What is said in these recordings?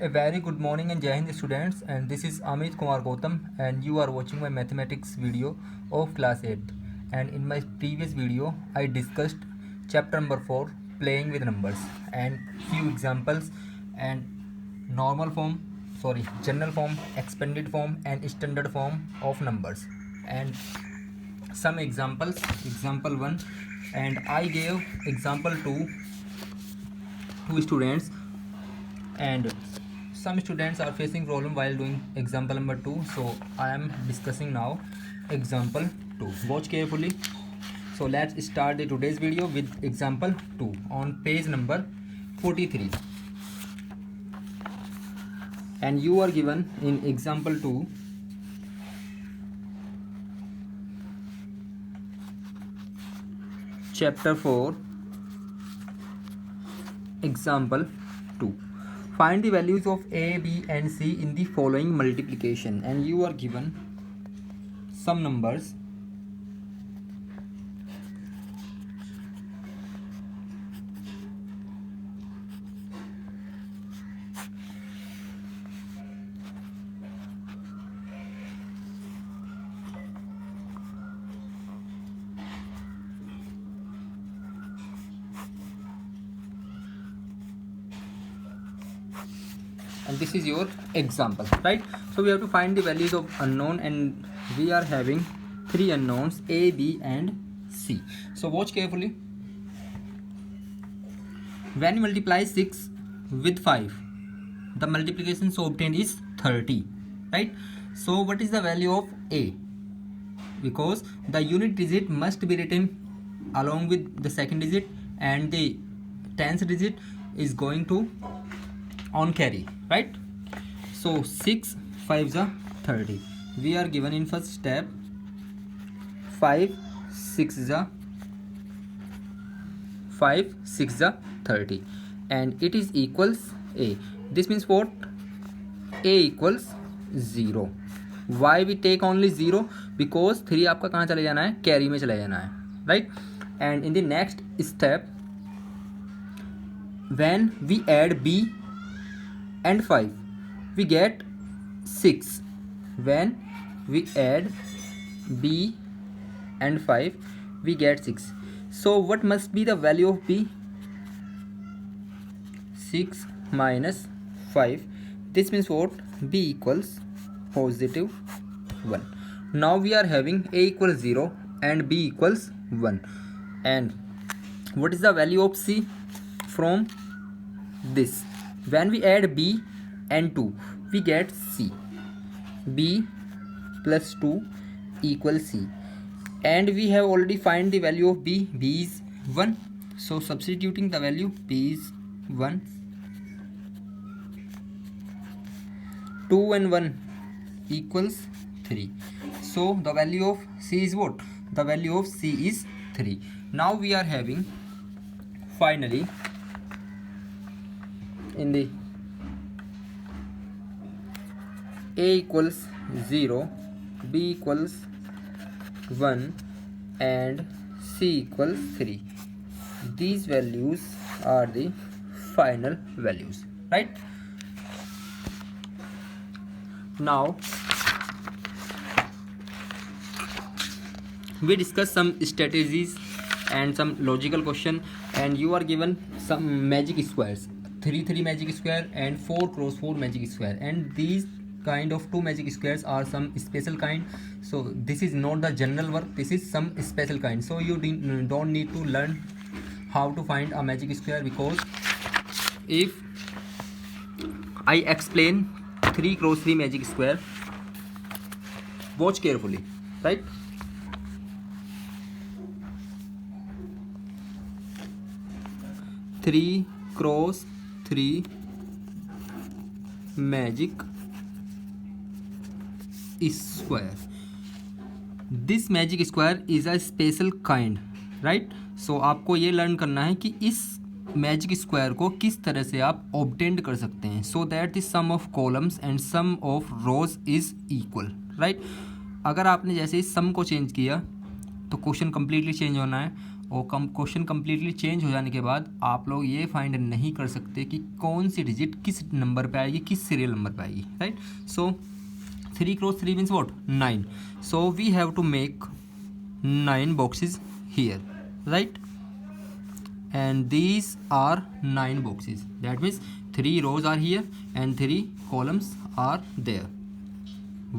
A very good morning and Jai Hind students, and this is Amit Kumar Gautam and you are watching my mathematics video of class 8th. And in my previous video I discussed chapter number 4 playing with numbers and few examples and general form, expanded form and standard form of numbers and some examples, example 1, and I gave example 2 to students, and some students are facing problem while doing example number 2, so I am discussing now example 2. Watch carefully. So let's start the today's video with example 2 on page number 43, and you are given in example 2 chapter 4 example 2. Find the values of A, B and C in the following multiplication, and you are given some numbers and this is your example, right? So we have to find the values of unknown, and we are having three unknowns A, B and C. So watch carefully. When you multiply 6 with 5, the multiplication so obtained is 30, right? So what is the value of A? Because the unit digit must be written along with the second digit, and the tens digit is going to on carry, right? So 6 5s are 30. We are given in first step 5 6s are 30, and it is equals A. This means what? A equals 0. Why we take only 0? Because 3 आपका कहाँ चले जाना है? Carry में चले जाना है, right? And in the next step, when we add B and 5, we get 6. When we add B and 5, we get 6. So what must be the value of B? 6 minus 5. This means what? B equals positive 1. Now we are having A equals 0 and B equals 1. And what is the value of C from this? When we add B and 2, we get C. B plus 2 equals C. And we have already find the value of B. B is 1. So substituting the value, B is 1. 2 and 1 equals 3. So the value of C is what? The value of C is 3. Now we are having finally in the A equals 0, B equals 1 and C equals 3. These values are the final values, right? Now we discuss some strategies and some logical question, and you are given some magic squares, 3 magic square and 4 cross 4 magic square, and these kind of 2 magic squares are some special kind. So this is not the general work, this is some special kind. So you don't need to learn how to find a magic square, because if I explain 3 cross 3 magic square, watch carefully, right? Three cross 3 magic square. This magic square is a special kind, right? So आपको ये learn करना है कि इस magic square को किस तरह से आप ऑब्टेंड कर सकते हैं, so that the sum of columns and sum of rows is equal, right? अगर आपने जैसे इस सम को चेंज किया तो क्वेश्चन कम्प्लीटली चेंज होना है, और क्वेश्चन कम्प्लीटली चेंज हो जाने के बाद आप लोग ये फाइंड नहीं कर सकते कि कौन सी डिजिट किस नंबर पे आएगी, किस सीरियल नंबर पे आएगी, right. So 3 × 3 means what, 9. So we have to make 9 boxes here, right, and these are 9 boxes. That means 3 rows are here and 3 columns are there.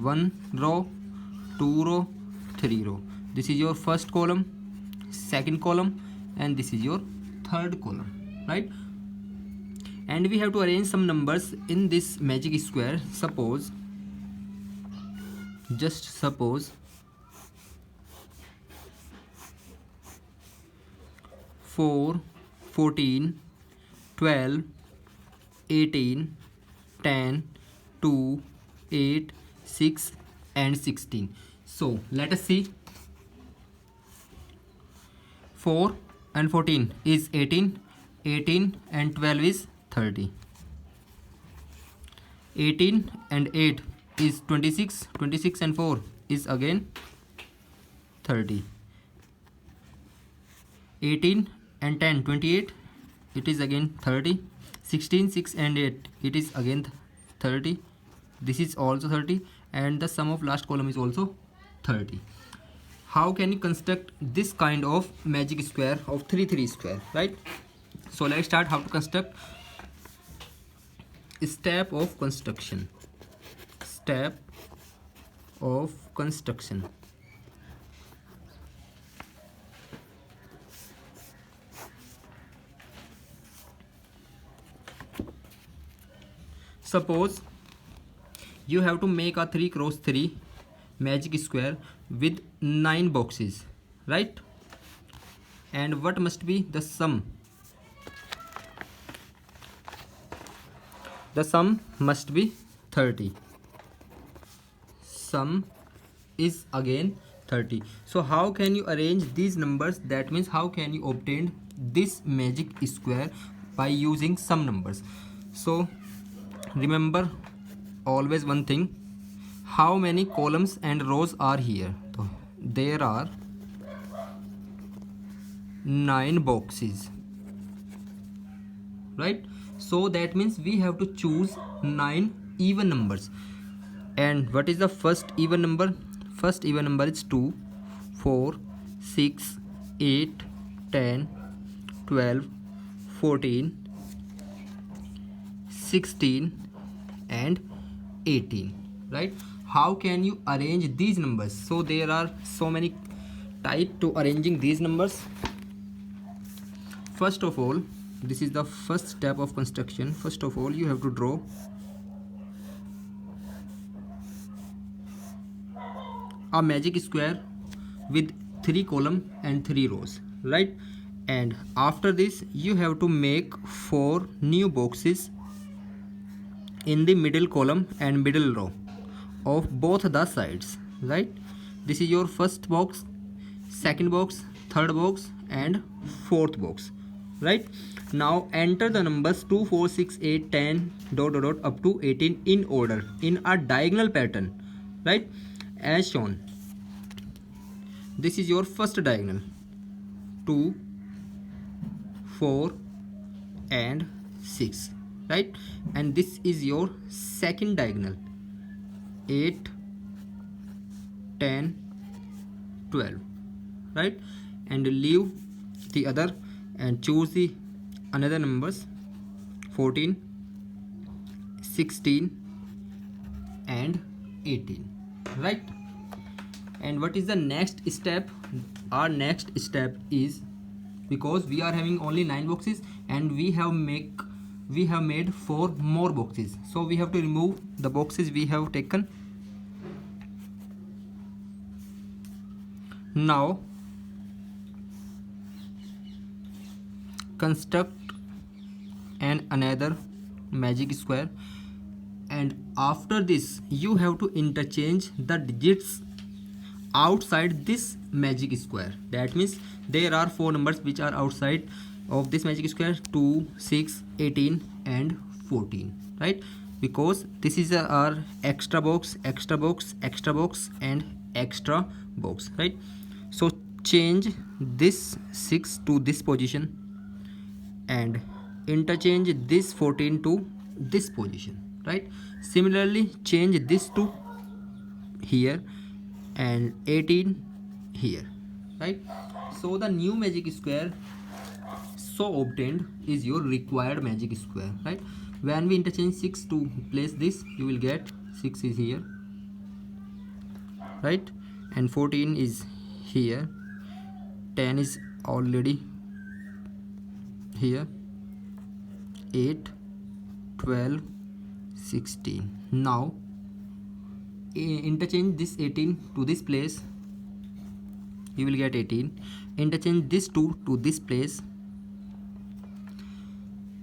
1 row, 2 row, 3 row. This is your first column, second column, and this is your third column, right. And we have to arrange some numbers in this magic square. Suppose, just suppose 4, 14, 12, 18, 10, 2, 8, 6 and 16. So let us see. 4 and 14 is 18, 18 and 12 is 30. 18 and 8 is 26, 26 and 4 is again 30. 18 and 10, 28, it is again 30. 16, 6 and 8, it is again 30. This is also 30 and the sum of last column is also 30. How can you construct this kind of magic square of 3 3 square, right? So let's start how to construct. Step of construction. Step of construction. Suppose you have to make a 3 × 3 magic square with 9 boxes, right? And what must be the sum? The sum must be 30. Sum is again 30. So how can you arrange these numbers? That means how can you obtain this magic square by using some numbers? So remember always one thing, how many columns and rows are here? So there are 9 boxes, right? So that means we have to choose 9 even numbers. And what is the first even number? First even number is 2, 4, 6, 8, 10, 12, 14, 16 and 18, right? How can you arrange these numbers? So there are so many types to arranging these numbers. First of all, this is the first step of construction. First of all, you have to draw a magic square with 3 columns and 3 rows, right? And after this you have to make 4 new boxes in the middle column and middle row of both the sides, right? This is your first box, second box, third box and fourth box, right? Now enter the numbers 2, 4, 6, 8, 10 dot dot dot up to 18 in order in a diagonal pattern, right, as shown. This is your first diagonal, 2, 4 and 6, right? And this is your second diagonal, 8, 10, 12, right? And leave the other and choose the another numbers, 14, 16 and 18, right? And what is the next step? Our next step is, because we are having only 9 boxes and we have made 4 more boxes, so we have to remove the boxes we have taken. Now construct another magic square, and after this you have to interchange the digits outside this magic square. That means there are 4 numbers which are outside of this magic square, 2, 6, 18 and 14, right? Because this is our extra box, extra box, extra box and extra box, right? So change this 6 to this position and interchange this 14 to this position, right? Similarly, change this to here and 18 here, right? So the new magic square so obtained is your required magic square, right? When we interchange 6 to place this, you will get 6 is here, right? And 14 is here, 10 is already here, 8, 12, 16. Now interchange this 18 to this place, you will get 18. Interchange this 2 to this place.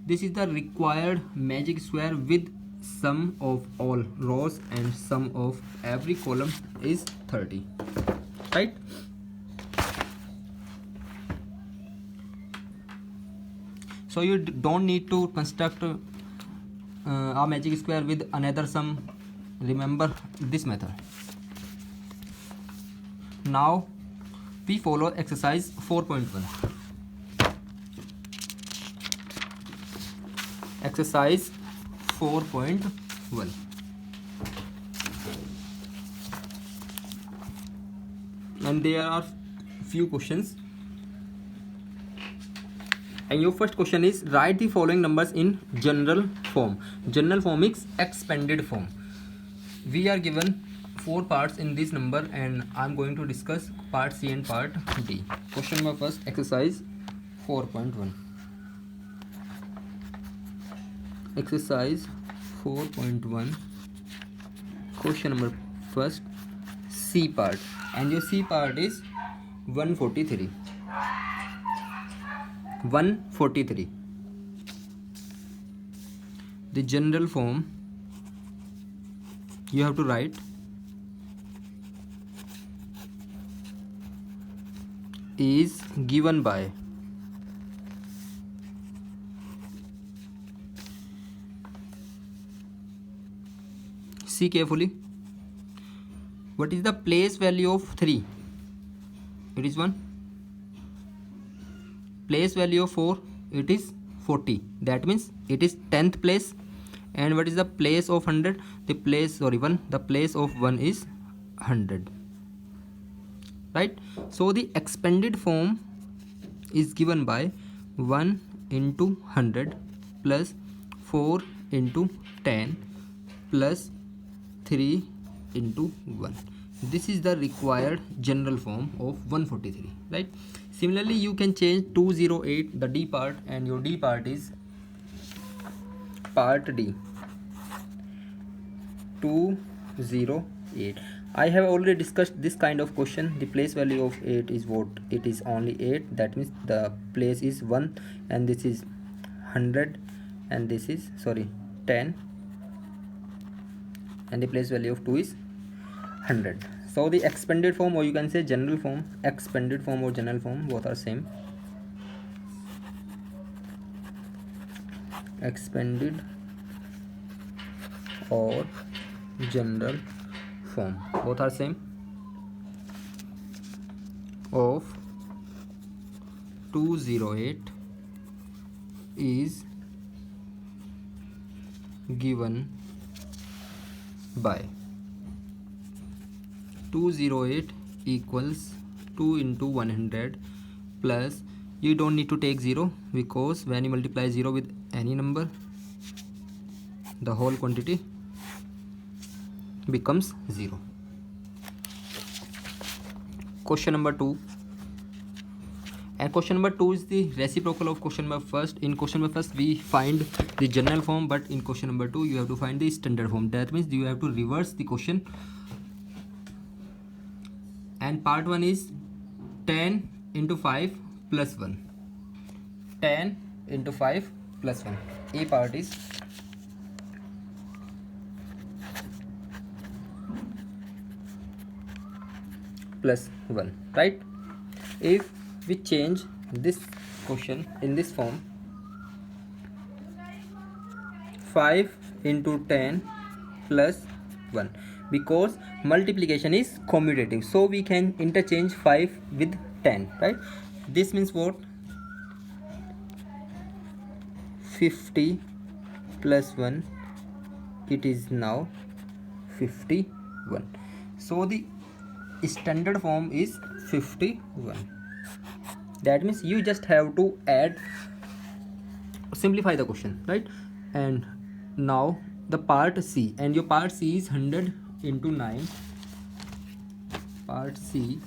This is the required magic square with sum of all rows and sum of every column is 30, right? So you don't need to construct a magic square with another sum. Remember this method. Now we follow exercise 4.1. Exercise 4.1. And there are few questions. And your first question is, write the following numbers in general form. General form is expanded form. We are given 4 parts in this number and I'm going to discuss part C and part D. Question number first, exercise 4.1. Exercise 4.1. Question number first, C part, and your C part is 143. 143. The general form you have to write is given by see carefully. What is the place value of 3? It is 1. Place value of 4, it is 40. That means it is 10th place. And what is the place of 100? The place of 1 is 100, right? So the expanded form is given by 1 into 100 plus 4 into 10 plus 3 into 1. This is the required general form of 143, right? Similarly, you can change 208, the D part, and your D part is part D. 208. I have already discussed this kind of question. The place value of 8 is what? It is only 8. That means the place is 1 and this is 100 and this is 10 and the place value of 2 is 100. So the expanded form, or you can say general form, expanded form or general form, both are same. Expanded or general form, both are same, of 208 is given by 208 equals 2 into 100 plus, you don't need to take 0 because when you multiply 0 with any number, the whole quantity becomes 0. Question number 2. And question number 2 is the reciprocal of question number first. In question number first we find the general form, but in question number 2 you have to find the standard form. That means you have to reverse the question. And part 1 is 10 into 5 plus 1. 10 into 5 plus 1. A part is plus 1, right? If we change this question in this form, 5 into 10 plus 1, because multiplication is commutative, so we can interchange 5 with 10, right? This means what? 50 plus 1, it is now 51. So the standard form is 51. That means you just have to add, simplify the question, right? And now the part C, and your part C is 100 into 9. Part C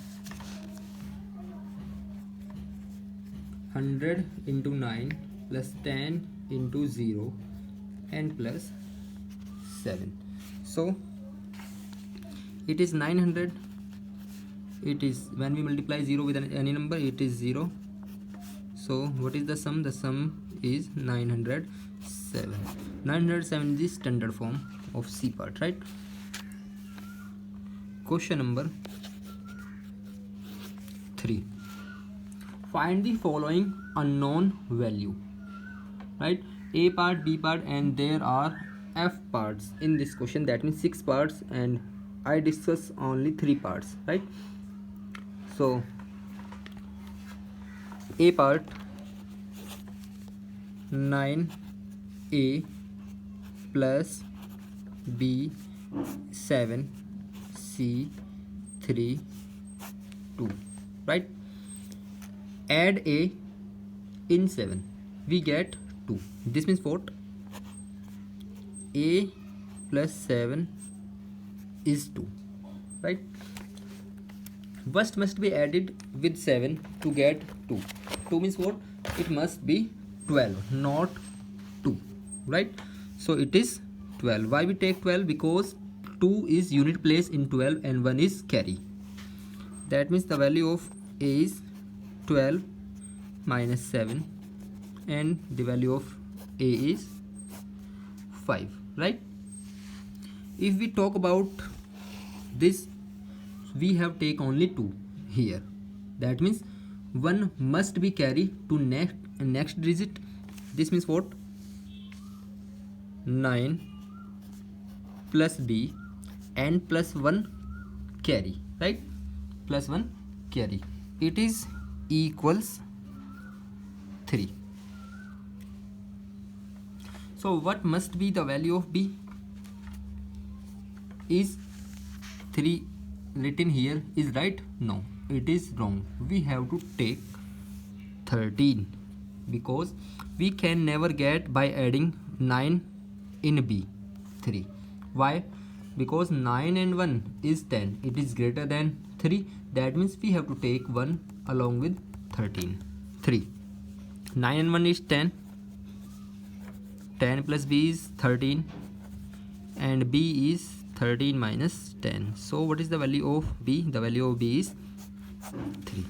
100 into 9 plus 10 into 0 and plus 7. So it is 900. It is, when we multiply 0 with any number, it is 0. So what is the sum? The sum is 907. 907 is the standard form of C part, right? Question number 3. Find the following unknown value, right? A part, B part, and there are F parts in this question. That means 6 parts, and I discuss only 3 parts, right? So A part 9A plus B 7 C 3 2, right? Add A in 7, we get 2. This means what? A plus 7 is 2, right? First must be added with 7 to get 2. 2 means what? It must be 12, not 2, right? So it is 12. Why we take 12? Because 2 is unit place in 12 and 1 is carry. That means the value of A is 12 minus 7, and the value of A is 5, right? If we talk about this, we have take only 2 here. That means 1 must be carry to next digit. This means what? 9 plus B and plus 1 carry, right? Plus 1 carry. It is equals 3. So what must be the value of B? Is 3 written here is right? No, it is wrong. We have to take 13, because we can never get by adding 9 in B 3. Why? Because 9 and 1 is 10. It is greater than 3. That means we have to take 1 along with 13. 3. 9 and 1 is 10. 10 plus B is 13. And B is 13 minus 10. So what is the value of B? The value of B is 3.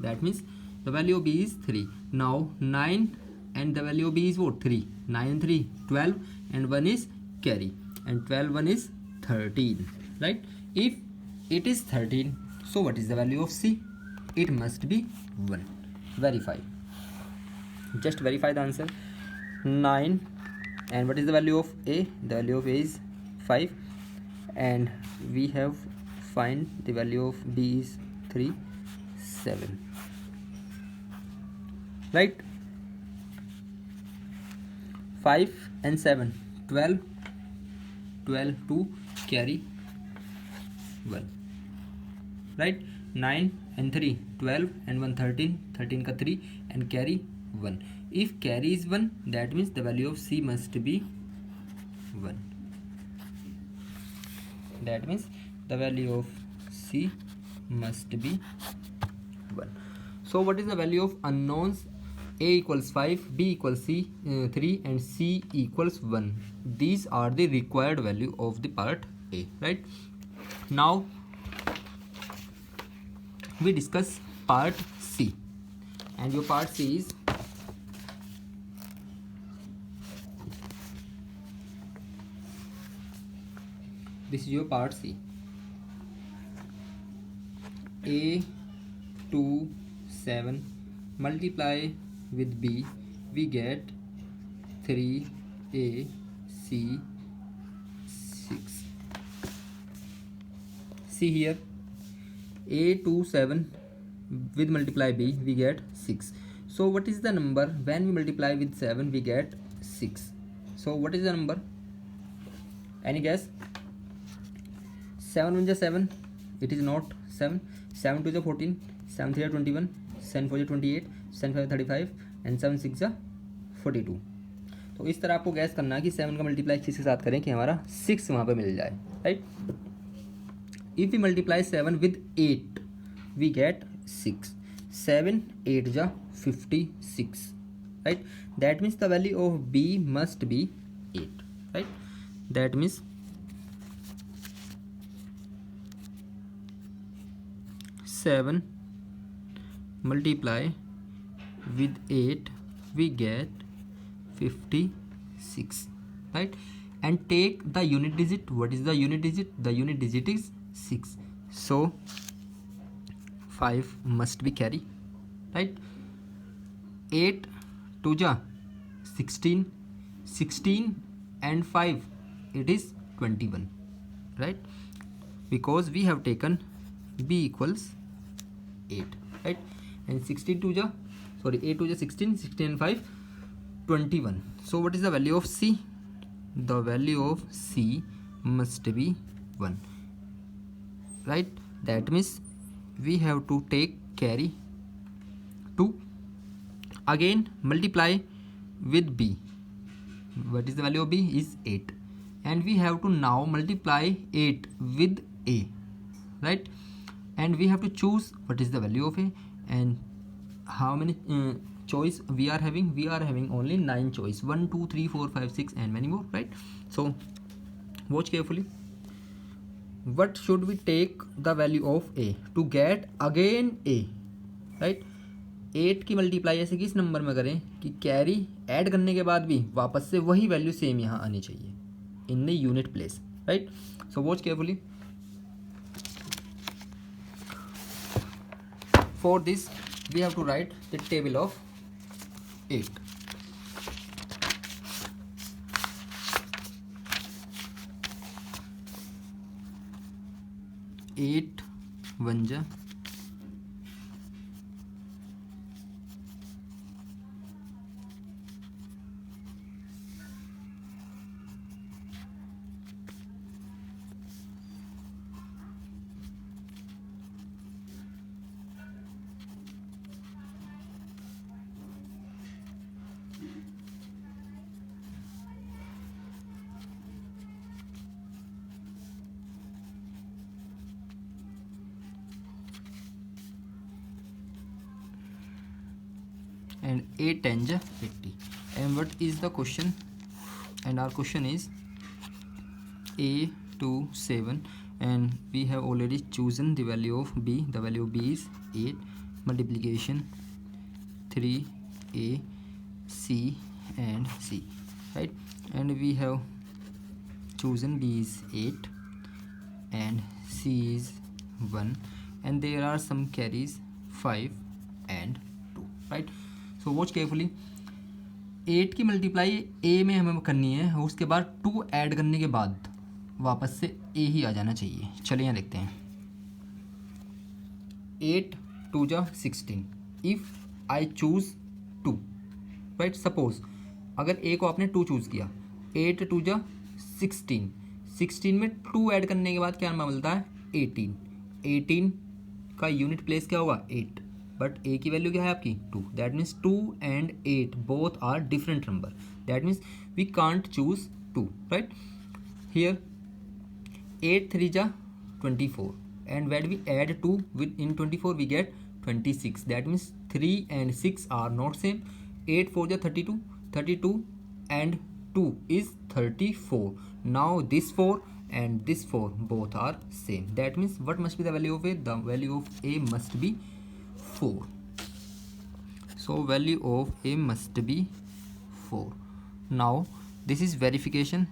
That means the value of B is 3. Now 9 and the value of B is what? 3. 9 and 3 12, and 1 is carry, and 12 1 is 13, right? If it is 13, so what is the value of C? It must be 1. Verify. Just verify the answer. 9, and what is the value of A? The value of A is 5, and we have find the value of B is 3 7, right? 5 and 7 12, 12 2 carry 1, right? 9 and 3 12, and 1 13, 13 ka 3 and carry 1. If carry is 1, that means the value of C must be 1. That means the value of C must be 1. So what is the value of unknowns? A equals 5, B equals 3, and C equals 1. These are the required value of the part A, right? Now we discuss part C, and your part C is this is your part C. A 2 7 multiply with B, we get 3A C 6. See here, A 2 7 with multiply b we get 6. So what is the number when we multiply with 7 we get 6? So what is the number? Any guess? 7 1 is 7, it is not 7. 7 2 is 14, 7 3 is 21, 7 4 is 28, 7 5 35 and 7 6 is 42. तो इस तरह आपको gas करना है कि 7 का multiply 6 के साथ करें कि हमारा 6 वहाँ पे मिल जाए, right. If we multiply 7 with 8 we get 6. 7 8 जा 56, right. That means the value of b must be 8, right. That means 7 multiply with 8 we get 56, right. And take the unit digit. What is the unit digit? The unit digit is 6, so 5 must be carry, right. 8 2 ja 16, 16 and 5 it is 21, right, because we have taken b equals 8, right. And 8 2 ja 16, 16 and 5 21. So what is the value of c? The value of c must be 1, right. That means we have to take carry 2. Again multiply with b. What is the value of b? Is 8. And we have to now multiply 8 with a, right. And we have to choose what is the value of a and how many choice we are having. We are having only 9 choice, 1 2 3 4 5 6 and many more, right. So watch carefully. What should we take the value of a to get again a, right. 8 की multiply ऐसे किस number में करें कि carry add करने के बाद भी वापस से वही वैल्यू सेम यहाँ आनी चाहिए in the unit place, right. So watch carefully. For this we have to write the table of 8. Eight one ja 8 10 ja 80. And what is the question? And our question is a to 7 and we have already chosen the value of b. The value of b is 8. Multiplication 3a c and c, right. And we have chosen b is 8 and c is 1 and there are some carries 5 and 2, right. So watch carefully. 8 की multiply a में हमें करनी है और उसके बाद 2 add करने के बाद वापस से a ही आ जाना चाहिए. चलिए यहाँ देखते हैं. 8 2 जा 16. If I choose 2, right. Suppose अगर a को आपने 2 चूज़ किया, 8 2 जा 16. 16 में 2 ऐड करने के बाद क्या नंबर मिलता है? 18. 18 का यूनिट प्लेस क्या होगा? 8. बट a की वैल्यू क्या है आपकी? 2. That means 2 and 8 both are different number. That means we can't choose 2, right. Here 8 3 जा 24 and when we add 2 in 24 we get 26. That means 3 and 6 are not same. 8 4 ja 32. 32 and 2 is 34. Now this 4 and this 4 both are same. That means what must be the value of a? The value of a must be 4. So value of a must be 4. Now this is verification.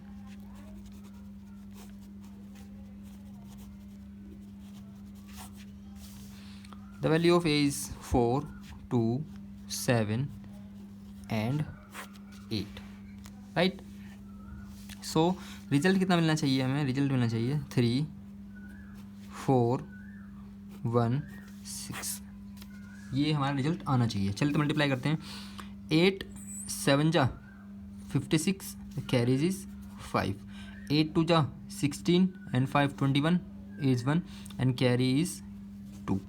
The value of a is 4 2 7 and 8, right. So result कितना मिलना चाहिए हमें? Result मिलना चाहिए 3 4 1 6, ये हमारा result आना चाहिए। चलिए तो मल्टीप्लाई करते हैं। 8 7 जा 56 कैरीज इज 5, 8 2 जा 16 and 5 21 is 1 and carry is 2,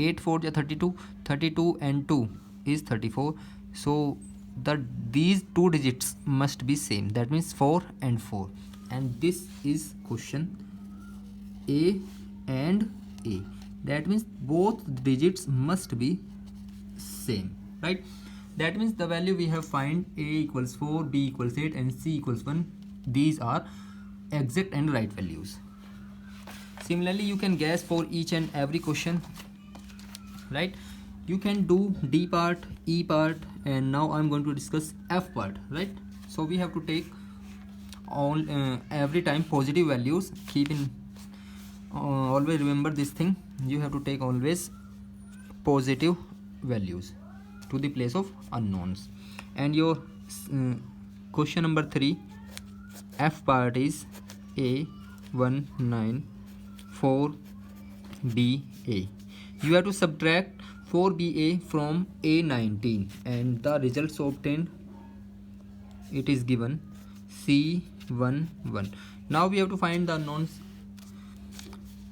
8 4 ja 32, 32 and 2 is 34, so these two digits must be same, that means 4 and 4, and this is question A and A, that means both digits must be same, right? That means the value we have find A equals 4, B equals 8 and C equals 1, these are exact and right values. Similarly you can guess for each and every question, right? You can do D part, E part, and now I'm going to discuss F part, right? So we have to take all every time positive values. Keep in always remember this thing, you have to take always positive values to the place of unknowns. And your question number 3 F part is A19 4BA. You have to subtract 4BA from A19 and the results obtained, it is given C11. Now we have to find the unknowns,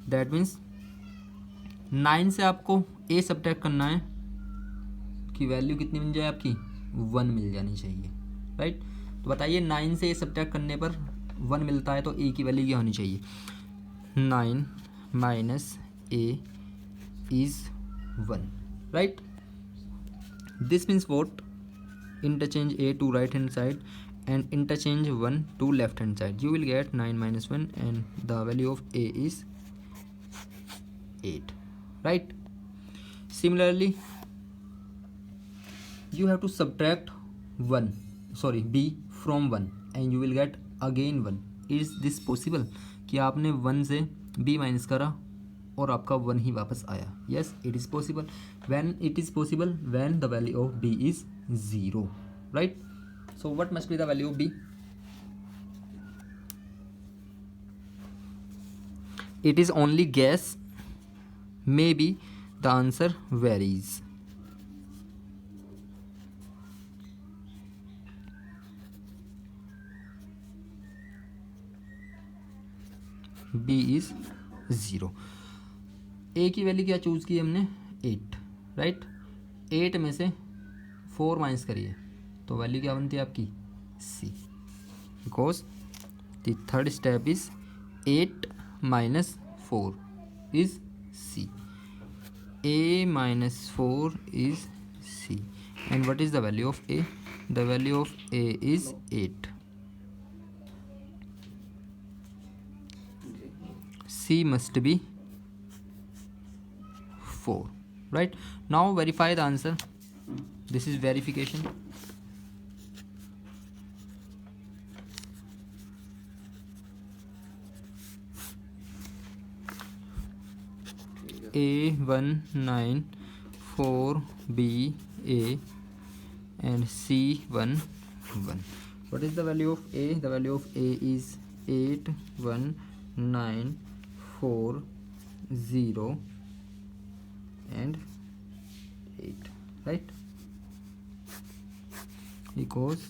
that means 9 से आपको A subtract करना है कि value कितनी मिल जाए आपकी 1 मिल जानी चाहिए, राइट? तो बताइए 9 से A सब्ट्रैक्ट करने पर 1 मिलता है तो A की वैल्यू क्या होनी चाहिए? 9 minus A is 1, right? This means what? Interchange A to right hand side and interchange 1 to left hand side. You will get 9 minus 1 and the value of A is 8, right? Similarly you have to subtract B from 1 and you will get again 1. Is this possible कि आपने 1 से B minus करा और आपका 1 ही वापस आया? Yes, it is possible. When it is possible? When the value of B is 0, right? So what must be the value of B? It is only guess, maybe the answer varies. B is 0. A की value क्या choose की हमने? 8, right? 8 में से 4 minus करिए तो value क्या बनती है आपकी? C, because the third step is 8 minus 4 is C. A minus 4 is C. And what is the value of A? The value of A is 8. C must be 4, right? Now verify the answer. This is verification. A19 4BA and C11. What is the value of A? The value of A is 81940 and 8, right? Because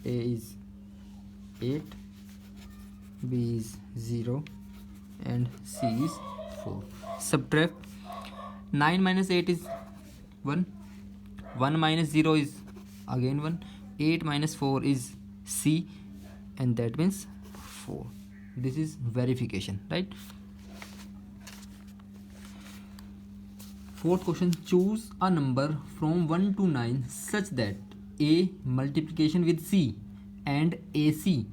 A is 8, B is 0 and C is 4. Subtract 9 minus 8 is 1, 1 minus 0 is again 1, 8 minus 4 is C, and that means 4. This is verification, right? Fourth question, choose a number from 1 to 9 such that A multiplication with C and AC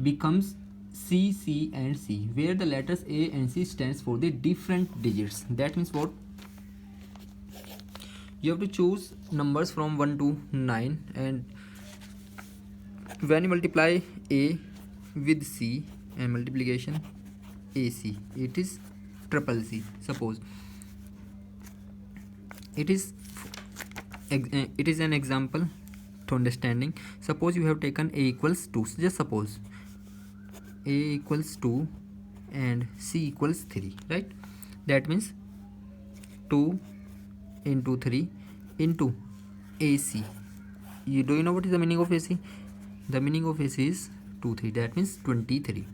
becomes C, C and C, where the letters A and C stands for the different digits. That means what? You have to choose numbers from 1 to 9, and when you multiply A with C and multiplication AC, it is triple C. Suppose it is an example to understanding. Suppose you have taken A equals 2. Just suppose A equals 2 and C equals 3, right? That means 2 into 3 into AC. Do you know what is the meaning of AC? The meaning of AC is 2 3, that means 23.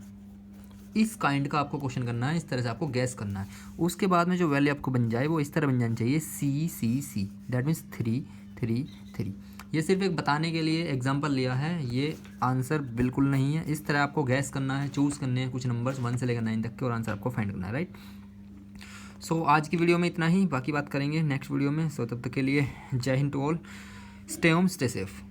इस kind का आपको question करना है, इस तरह से आपको gas करना है। उसके बाद में जो वैल्यू आपको बन जाए वो इस तरह बन जानी चाहिए C, दैट मीन्स 3 3 3। ये सिर्फ एक बताने के लिए एग्जांपल लिया है, ये आंसर बिल्कुल नहीं है। इस तरह आपको गैस करना है, चूज़ करने हैं कुछ नंबर्स 1 से लेकर 9 तक के और आंसर आपको फाइंड करना है, राइट। सो आज की वीडियो में इतना ही, बाकी बात करेंगे नेक्स्ट वीडियो में। सो तब तक के लिए जय Hind to all, stay home stay safe.